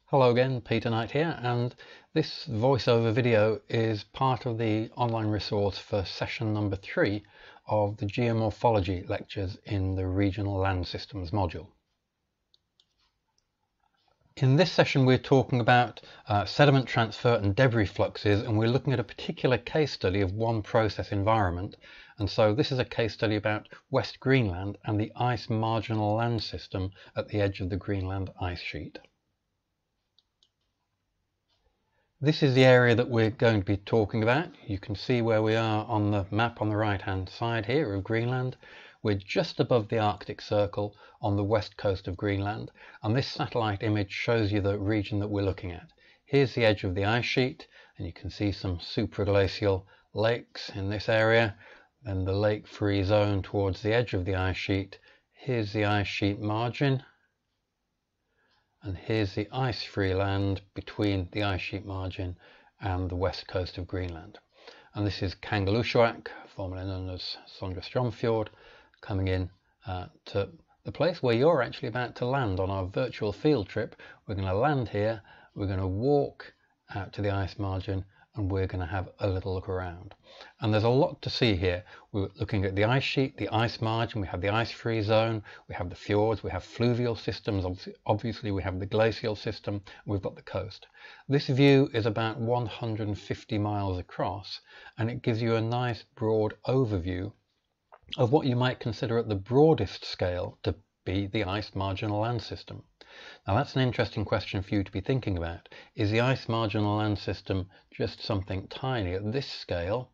Hello again, Peter Knight here, and this voiceover video is part of the online resource for session number 3 of the Geomorphology lectures in the Regional Land Systems module. In this session we're talking about sediment transfer and debris fluxes, and we're looking at a particular case study of one process environment. And so this is a case study about West Greenland and the ice marginal land system at the edge of the Greenland ice sheet. This is the area that we're going to be talking about. You can see where we are on the map on the right hand side here of Greenland. We're just above the Arctic Circle on the west coast of Greenland, and this satellite image shows you the region that we're looking at. Here's the edge of the ice sheet, and you can see some supraglacial lakes in this area, and the lake-free zone towards the edge of the ice sheet. Here's the ice sheet margin, and here's the ice-free land between the ice sheet margin and the west coast of Greenland. And this is Kangerlussuaq, formerly known as Sondre-Strömfjord, coming in to the place where you're actually about to land on our virtual field trip. We're going to land here, we're going to walk out to the ice margin, and we're going to have a little look around. And there's a lot to see here. We're looking at the ice sheet, the ice margin, we have the ice-free zone, we have the fjords, we have fluvial systems, obviously we have the glacial system, and we've got the coast. This view is about 150 miles across, and it gives you a nice broad overview of what you might consider at the broadest scale to be the ice marginal land system. Now that's an interesting question for you to be thinking about. Is the ice marginal land system just something tiny at this scale,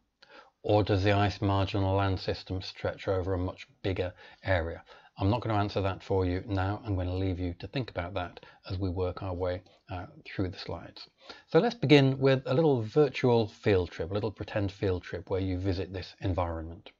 or does the ice marginal land system stretch over a much bigger area? I'm not going to answer that for you now. I'm going to leave you to think about that as we work our way through the slides. So let's begin with a little virtual field trip, a little pretend field trip where you visit this environment.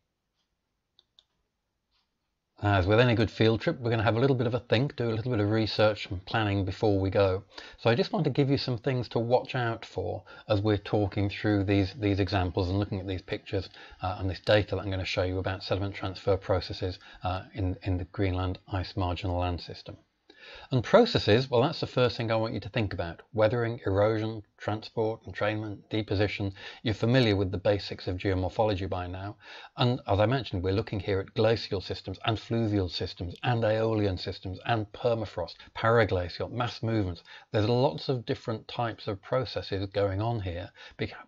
As with any good field trip, we're going to have a little bit of a think, do a little bit of research and planning before we go. So I just want to give you some things to watch out for as we're talking through these examples and looking at these pictures and this data that I'm going to show you about sediment transfer processes in the Greenland ice marginal land system. And processes, well, that's the first thing I want you to think about. Weathering, erosion, transport, entrainment, deposition. You're familiar with the basics of geomorphology by now. And as I mentioned, we're looking here at glacial systems and fluvial systems and aeolian systems and permafrost, paraglacial, mass movements. There's lots of different types of processes going on here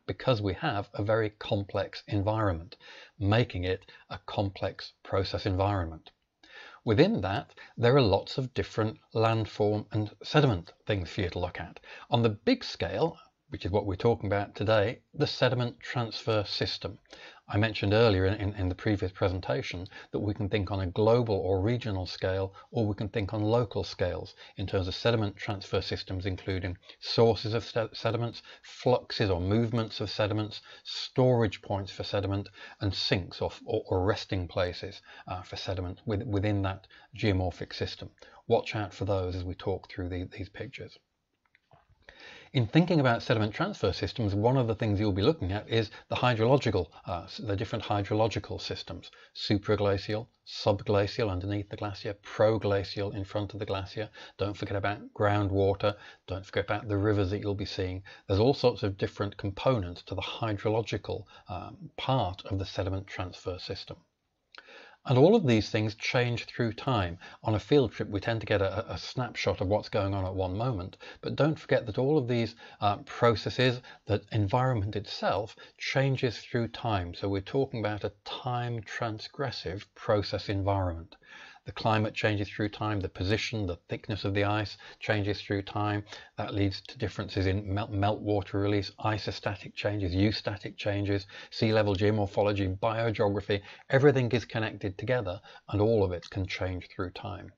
because we have a very complex environment, making it a complex process environment. Within that, there are lots of different landform and sediment things for you to look at. On the big scale, which is what we're talking about today, the sediment transfer system. I mentioned earlier in the previous presentation that we can think on a global or regional scale, or we can think on local scales in terms of sediment transfer systems, including sources of sediments, fluxes or movements of sediments, storage points for sediment, and sinks or resting places for sediment within that geomorphic system. Watch out for those as we talk through these pictures. In thinking about sediment transfer systems, one of the things you'll be looking at is the hydrological, the different hydrological systems. Supraglacial, subglacial underneath the glacier, proglacial in front of the glacier. Don't forget about groundwater. Don't forget about the rivers that you'll be seeing. There's all sorts of different components to the hydrological part of the sediment transfer system. And all of these things change through time. On a field trip, we tend to get a snapshot of what's going on at one moment. But don't forget that all of these processes, the environment itself, changes through time. So we're talking about a time transgressive process environment. The climate changes through time, the position, the thickness of the ice changes through time. That leads to differences in meltwater release, isostatic changes, eustatic changes, sea level geomorphology, biogeography. Everything is connected together, and all of it can change through time.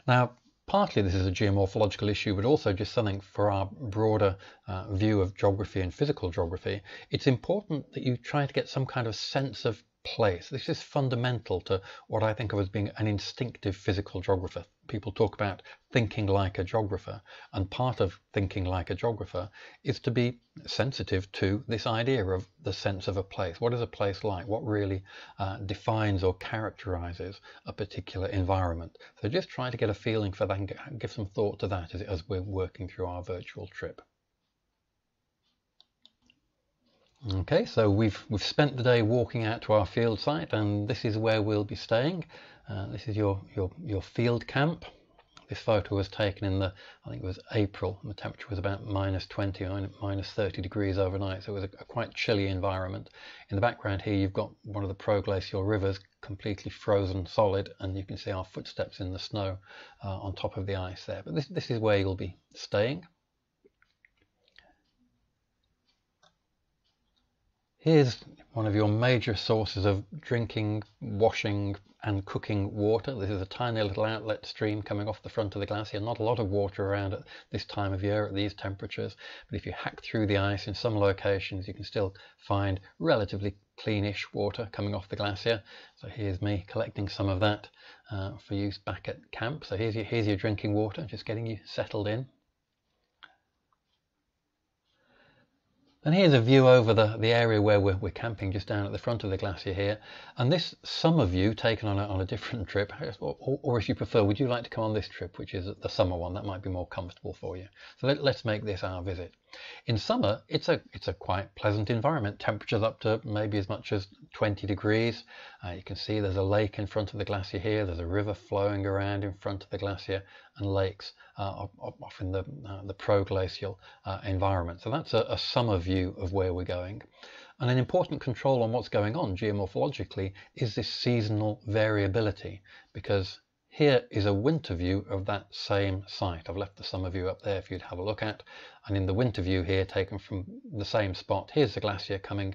Now, partly this is a geomorphological issue, but also just something for our broader view of geography and physical geography. It's important that you try to get some kind of sense of place. This is fundamental to what I think of as being an instinctive physical geographer. People talk about thinking like a geographer, and part of thinking like a geographer is to be sensitive to this idea of the sense of a place. What is a place like? What really defines or characterizes a particular environment? So just try to get a feeling for that and give some thought to that as we're working through our virtual trip. Okay, so we've spent the day walking out to our field site, and this is where we'll be staying. This is your field camp. This photo was taken in I think it was April, and the temperature was about -20, -30 degrees overnight, so it was a quite chilly environment. In the background here you've got one of the proglacial rivers completely frozen solid, and you can see our footsteps in the snow on top of the ice there. But this is where you'll be staying. Here's one of your major sources of drinking, washing and cooking water. This is a tiny little outlet stream coming off the front of the glacier. Not a lot of water around at this time of year at these temperatures, but if you hack through the ice in some locations you can still find relatively cleanish water coming off the glacier. So here's me collecting some of that for use back at camp. So here's your drinking water, just getting you settled in. And here's a view over the area where we're camping, just down at the front of the glacier here. And this summer view taken on a different trip, or if you prefer, would you like to come on this trip, which is the summer one? That might be more comfortable for you. So let's make this our visit. In summer, it's a quite pleasant environment. Temperatures up to maybe as much as 20 degrees. You can see there's a lake in front of the glacier here. There's a river flowing around in front of the glacier, and lakes off in the proglacial environment. So that's a summer view of where we're going. And an important control on what's going on geomorphologically is this seasonal variability, because here is a winter view of that same site. I've left the summer view up there for you to have a look at. And in the winter view here, taken from the same spot, here's the glacier coming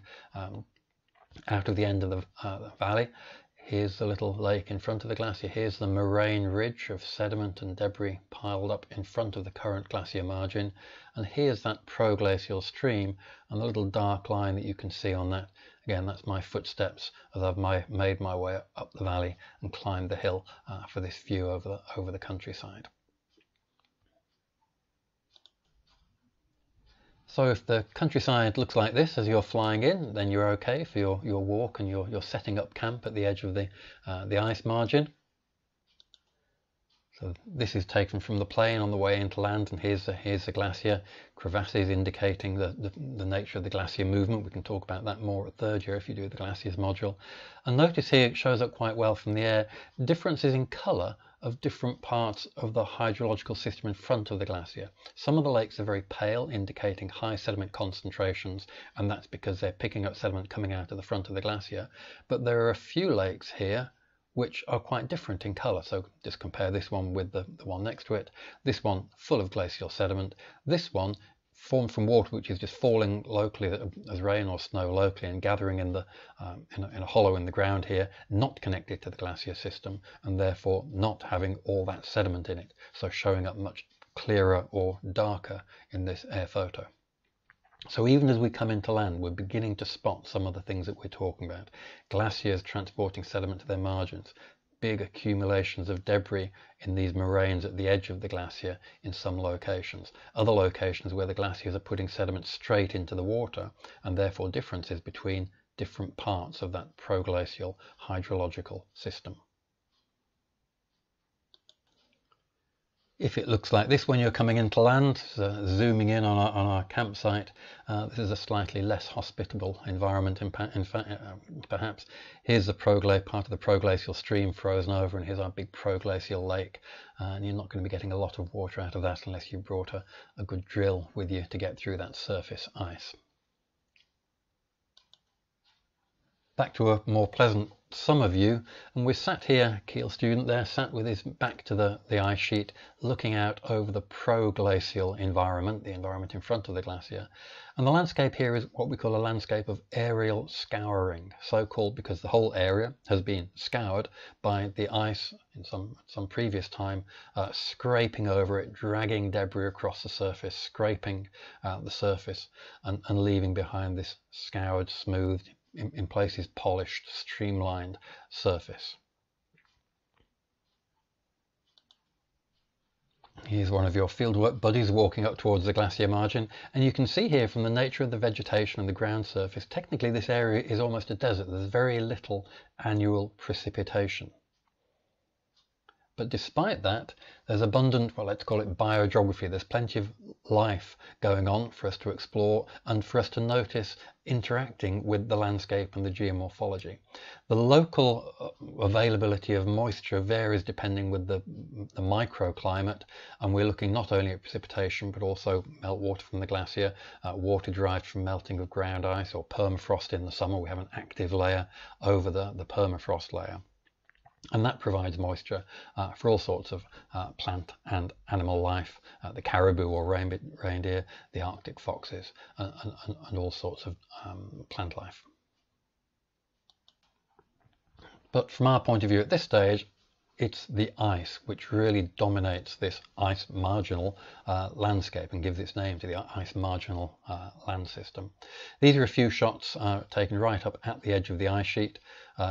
out of the end of the valley. Here's the little lake in front of the glacier. Here's the moraine ridge of sediment and debris piled up in front of the current glacier margin. And here's that proglacial stream, and the little dark line that you can see on that. Again, that's my footsteps as I've made my way up the valley and climbed the hill for this view over the countryside. So if the countryside looks like this as you're flying in, then you're okay for your walk, and you're setting up camp at the edge of the ice margin. So this is taken from the plane on the way into land, and here's the glacier. Crevasses indicating the nature of the glacier movement. We can talk about that more at third year if you do the glaciers module. And notice here it shows up quite well from the air differences in colour of different parts of the hydrological system in front of the glacier. Some of the lakes are very pale, indicating high sediment concentrations, and that's because they're picking up sediment coming out of the front of the glacier. But there are a few lakes here which are quite different in colour. So just compare this one with the one next to it. This one full of glacial sediment. This one formed from water which is just falling locally as rain or snow locally and gathering in a hollow in the ground here, not connected to the glacier system, and therefore not having all that sediment in it, so showing up much clearer or darker in this air photo. So even as we come into land, we're beginning to spot some of the things that we're talking about. Glaciers transporting sediment to their margins, big accumulations of debris in these moraines at the edge of the glacier in some locations. Other locations where the glaciers are putting sediment straight into the water, and therefore differences between different parts of that proglacial hydrological system. If it looks like this when you're coming into land, zooming in on our campsite, this is a slightly less hospitable environment in fact, perhaps. Here's the part of the proglacial stream frozen over, and here's our big proglacial lake, and you're not going to be getting a lot of water out of that unless you brought a good drill with you to get through that surface ice. Back to a more pleasant summer view, and we're sat here, Kiel student there, sat with his back to the ice sheet, looking out over the proglacial environment, the environment in front of the glacier. And the landscape here is what we call a landscape of aerial scouring, so called because the whole area has been scoured by the ice in some previous time, scraping over it, dragging debris across the surface, scraping the surface, and leaving behind this scoured, smoothed, in places polished, streamlined surface. Here's one of your fieldwork buddies walking up towards the glacier margin, and you can see here from the nature of the vegetation and the ground surface, technically this area is almost a desert. There's very little annual precipitation. But despite that, there's abundant, well, let's call it biogeography. There's plenty of life going on for us to explore and for us to notice interacting with the landscape and the geomorphology. The local availability of moisture varies depending with the microclimate, and we're looking not only at precipitation but also meltwater from the glacier, water derived from melting of ground ice or permafrost in the summer. We have an active layer over the permafrost layer. And that provides moisture for all sorts of plant and animal life, the caribou or reindeer, the Arctic foxes, and all sorts of plant life. But from our point of view at this stage, it's the ice which really dominates this ice marginal landscape and gives its name to the ice marginal land system. These are a few shots taken right up at the edge of the ice sheet.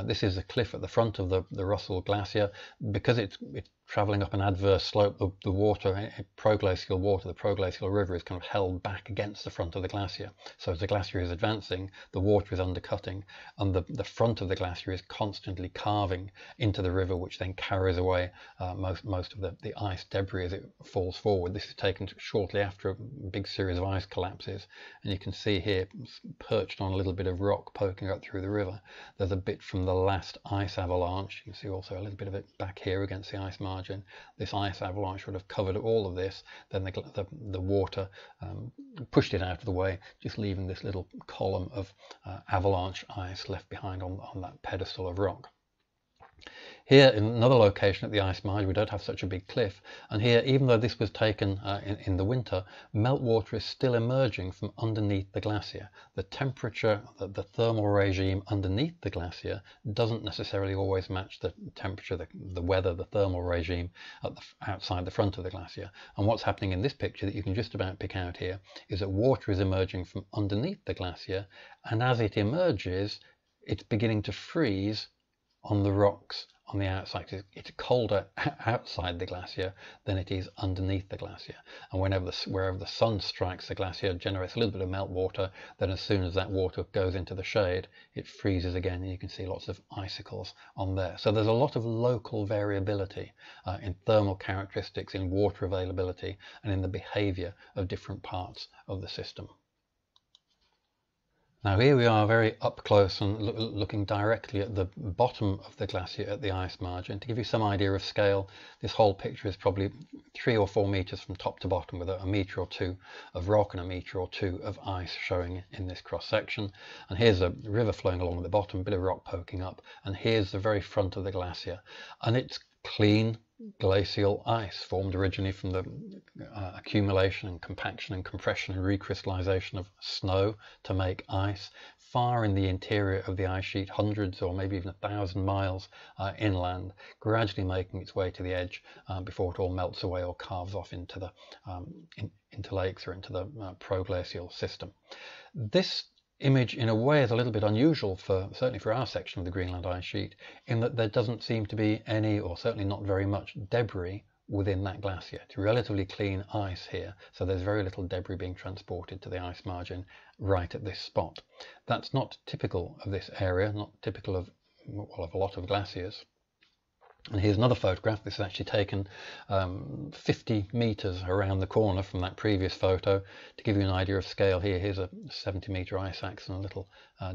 This is a cliff at the front of the Russell Glacier. Because it's travelling up an adverse slope, the water, proglacial water, the proglacial river is kind of held back against the front of the glacier. So as the glacier is advancing, the water is undercutting, and the front of the glacier is constantly carving into the river, which then carries away most of the ice debris as it falls forward. This is taken shortly after a big series of ice collapses, and you can see here, perched on a little bit of rock poking up through the river, there's a bit from the last ice avalanche. You can see also a little bit of it back here against the ice margin. This ice avalanche would have covered all of this, then the water pushed it out of the way, just leaving this little column of avalanche ice left behind on that pedestal of rock. Here in another location at the ice margin, we don't have such a big cliff, and here, even though this was taken in the winter, meltwater is still emerging from underneath the glacier. The temperature, the thermal regime underneath the glacier doesn't necessarily always match the temperature, the weather, the thermal regime outside the front of the glacier. And what's happening in this picture that you can just about pick out here is that water is emerging from underneath the glacier, and as it emerges, it's beginning to freeze on the rocks on the outside. It's colder outside the glacier than it is underneath the glacier, and wherever the sun strikes the glacier, it generates a little bit of meltwater. Then as soon as that water goes into the shade, it freezes again, and you can see lots of icicles on there. So there's a lot of local variability in thermal characteristics, in water availability, and in the behavior of different parts of the system. Now here we are very up close and looking directly at the bottom of the glacier at the ice margin. To give you some idea of scale, this whole picture is probably 3 or 4 meters from top to bottom, with a meter or two of rock and a meter or two of ice showing in this cross section. And here's a river flowing along at the bottom, a bit of rock poking up, and here's the very front of the glacier, and it's clean glacial ice formed originally from the accumulation and compaction and compression and recrystallization of snow to make ice far in the interior of the ice sheet, hundreds or maybe even 1,000 miles inland, gradually making its way to the edge before it all melts away or carves off into the into lakes or into the proglacial system. This image in a way is a little bit unusual, certainly for our section of the Greenland ice sheet, in that there doesn't seem to be any, or certainly not very much, debris within that glacier. It's relatively clean ice here, so there's very little debris being transported to the ice margin right at this spot. That's not typical of this area, not typical of, well, of a lot of glaciers. And here's another photograph. This is actually taken 50 meters around the corner from that previous photo. To give you an idea of scale, here's a 70-meter ice axe and a little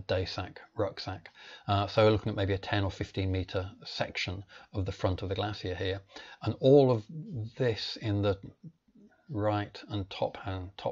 day sack, rucksack. So we're looking at maybe a 10 or 15 meter section of the front of the glacier here. And all of this in the right and top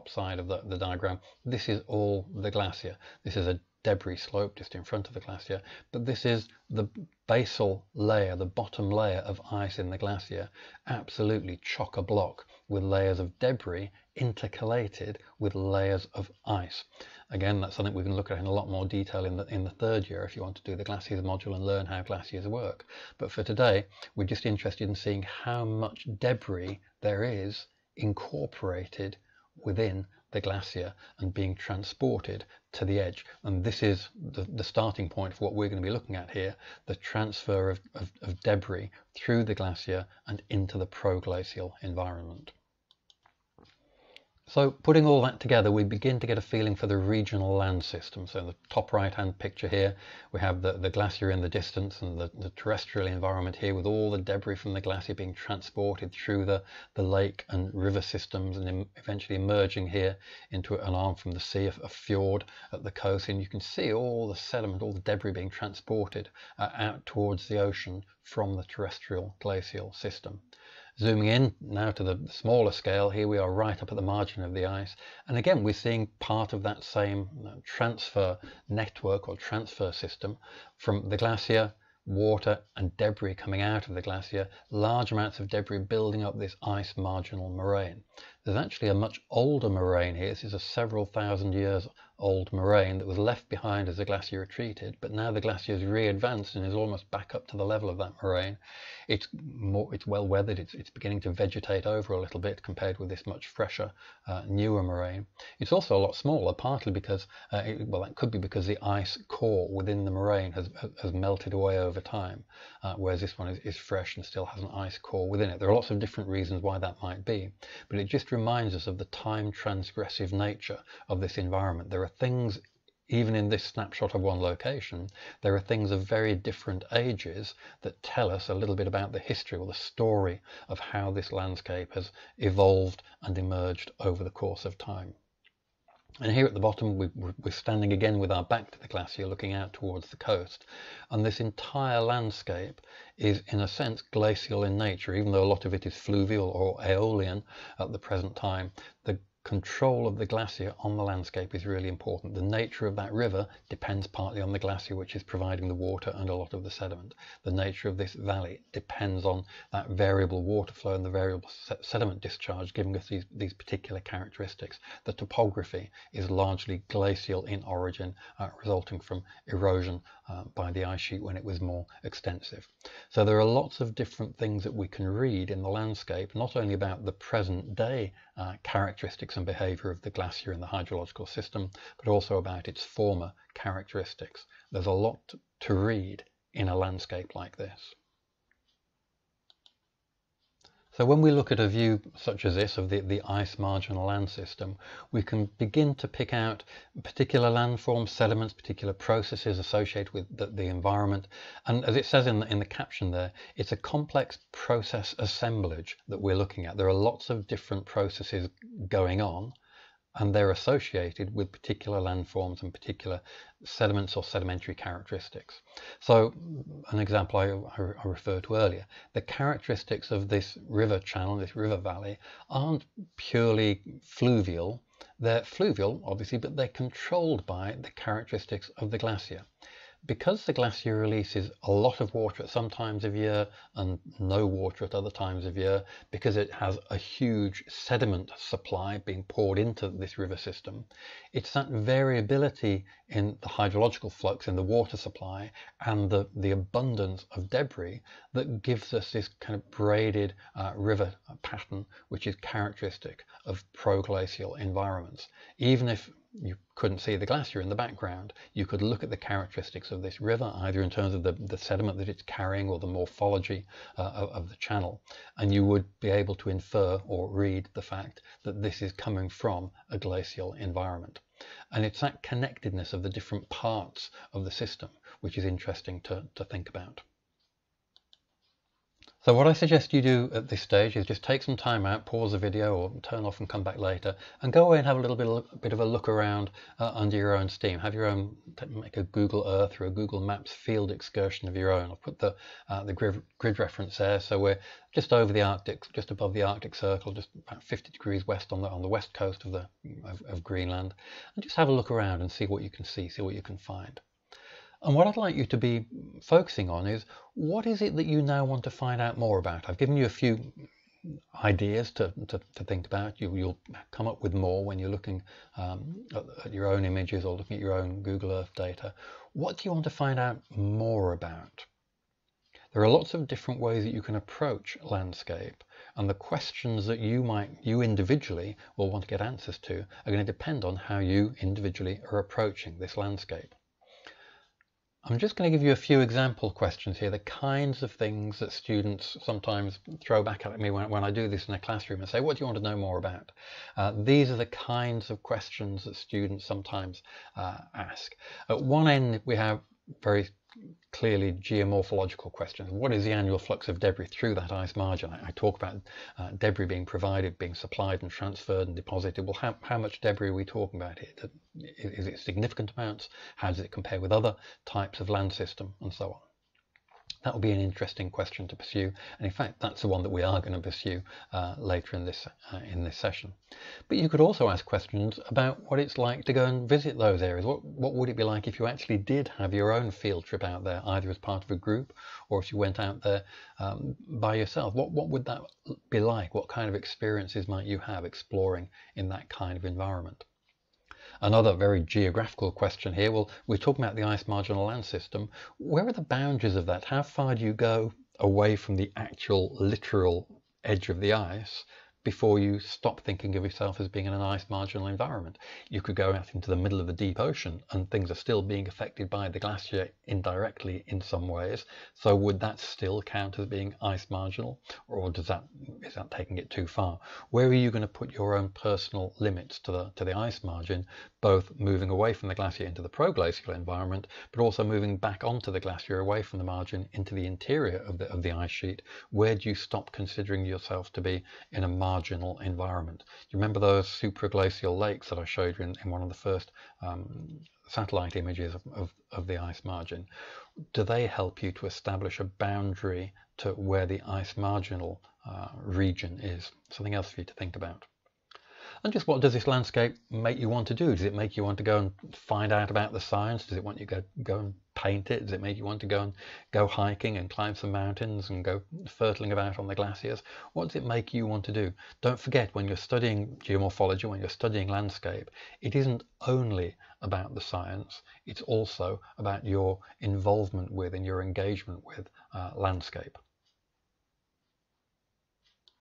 side of the diagram, this is all the glacier. This is a debris slope just in front of the glacier, but this is the basal layer, the bottom layer of ice in the glacier, absolutely chock-a-block with layers of debris intercalated with layers of ice. Again, that's something we can look at in a lot more detail in the third year if you want to do the glaciers module and learn how glaciers work. But for today, we're just interested in seeing how much debris there is incorporated within the glacier and being transported to the edge. And this is the starting point for what we're going to be looking at here, the transfer of debris through the glacier and into the proglacial environment. So putting all that together, we begin to get a feeling for the regional land system. So in the top right hand picture here, we have the glacier in the distance and the terrestrial environment here, with all the debris from the glacier being transported through the lake and river systems and eventually emerging here into an arm from the sea, a fjord at the coast. And you can see all the sediment, all the debris being transported out towards the ocean from the terrestrial glacial system. Zooming in now to the smaller scale, here we are right up at the margin of the ice, and again we're seeing part of that same transfer network or transfer system from the glacier, water and debris coming out of the glacier, large amounts of debris building up this ice marginal moraine. There's actually a much older moraine here. This is a several thousand years old moraine that was left behind as the glacier retreated, but now the glacier is re-advanced and is almost back up to the level of that moraine. It's well weathered, it's beginning to vegetate over a little bit compared with this much fresher, newer moraine. It's also a lot smaller, partly because, well, that could be because the ice core within the moraine has melted away over time, whereas this one is fresh and still has an ice core within it. There are lots of different reasons why that might be, but it just reminds us of the time transgressive nature of this environment. There are things, even in this snapshot of one location, there are things of very different ages that tell us a little bit about the history or the story of how this landscape has evolved and emerged over the course of time. And here at the bottom, we're standing again with our back to the glacier, looking out towards the coast. And this entire landscape is, in a sense, glacial in nature, even though a lot of it is fluvial or aeolian at the present time. The control of the glacier on the landscape is really important. The nature of that river depends partly on the glacier, which is providing the water and a lot of the sediment. The nature of this valley depends on that variable water flow and the variable sediment discharge, giving us these particular characteristics. The topography is largely glacial in origin, resulting from erosion by the ice sheet when it was more extensive. So there are lots of different things that we can read in the landscape, not only about the present day characteristics and behaviour of the glacier and the hydrological system, but also about its former characteristics. There's a lot to read in a landscape like this. So when we look at a view such as this of the ice marginal land system, we can begin to pick out particular landforms, sediments, particular processes associated with the environment. And as it says in the caption there, it's a complex process assemblage that we're looking at. There are lots of different processes going on, and they're associated with particular landforms and particular sediments or sedimentary characteristics. So an example I referred to earlier, the characteristics of this river channel, this river valley, aren't purely fluvial. They're fluvial, obviously, but they're controlled by the characteristics of the glacier. Because the glacier releases a lot of water at some times of year and no water at other times of year, because it has a huge sediment supply being poured into this river system, it's that variability in the hydrological flux in the water supply and the abundance of debris that gives us this kind of braided river pattern, which is characteristic of proglacial environments. Even if you couldn't see the glacier in the background, you could look at the characteristics of this river, either in terms of the sediment that it's carrying or the morphology of the channel, and you would be able to infer or read the fact that this is coming from a glacial environment. And it's that connectedness of the different parts of the system which is interesting to think about. So what I suggest you do at this stage is just take some time out, pause the video or turn off and come back later, and go away and have a little bit of a look around under your own steam. Have your own, make a Google Earth or a Google Maps field excursion of your own. I'll put the grid reference there. So we're just over the Arctic, just above the Arctic Circle, just about 50 degrees west on the west coast of Greenland, and just have a look around and see what you can see what you can find. And what I'd like you to be focusing on is, what is it that you now want to find out more about? I've given you a few ideas to think about. You'll come up with more when you're looking at your own images or looking at your own Google Earth data. What do you want to find out more about? There are lots of different ways that you can approach landscape, and the questions that you individually will want to get answers to are going to depend on how you individually are approaching this landscape. I'm just going to give you a few example questions here, the kinds of things that students sometimes throw back at me when I do this in a classroom and say, what do you want to know more about? These are the kinds of questions that students sometimes ask. At one end, we have very clearly geomorphological questions. What is the annual flux of debris through that ice margin? I talk about debris being provided, being supplied and transferred and deposited. Well, how much debris are we talking about here? Is it significant amounts? How does it compare with other types of land system and so on? That will be an interesting question to pursue, and in fact that's the one that we are going to pursue later in this session. But you could also ask questions about what it's like to go and visit those areas. What would it be like if you actually did have your own field trip out there, either as part of a group or if you went out there by yourself? What would that be like? What kind of experiences might you have exploring in that kind of environment? Another very geographical question here. Well, we're talking about the ice marginal land system. Where are the boundaries of that? How far do you go away from the actual literal edge of the ice before you stop thinking of yourself as being in an ice marginal environment? You could go out into the middle of the deep ocean and things are still being affected by the glacier indirectly in some ways. So would that still count as being ice marginal, or is that taking it too far? Where are you going to put your own personal limits to the ice margin, both moving away from the glacier into the proglacial environment, but also moving back onto the glacier away from the margin into the interior of the ice sheet? Where do you stop considering yourself to be in a marginal environment? Do you remember those supraglacial lakes that I showed you in one of the first satellite images of the ice margin? Do they help you to establish a boundary to where the ice marginal region is? Something else for you to think about. And just what does this landscape make you want to do? Does it make you want to go and find out about the science? Does it want you to go and paint it? Does it make you want to go hiking and climb some mountains and go fertling about on the glaciers? What does it make you want to do? Don't forget, when you're studying geomorphology, when you're studying landscape, it isn't only about the science, it's also about your involvement with and your engagement with landscape.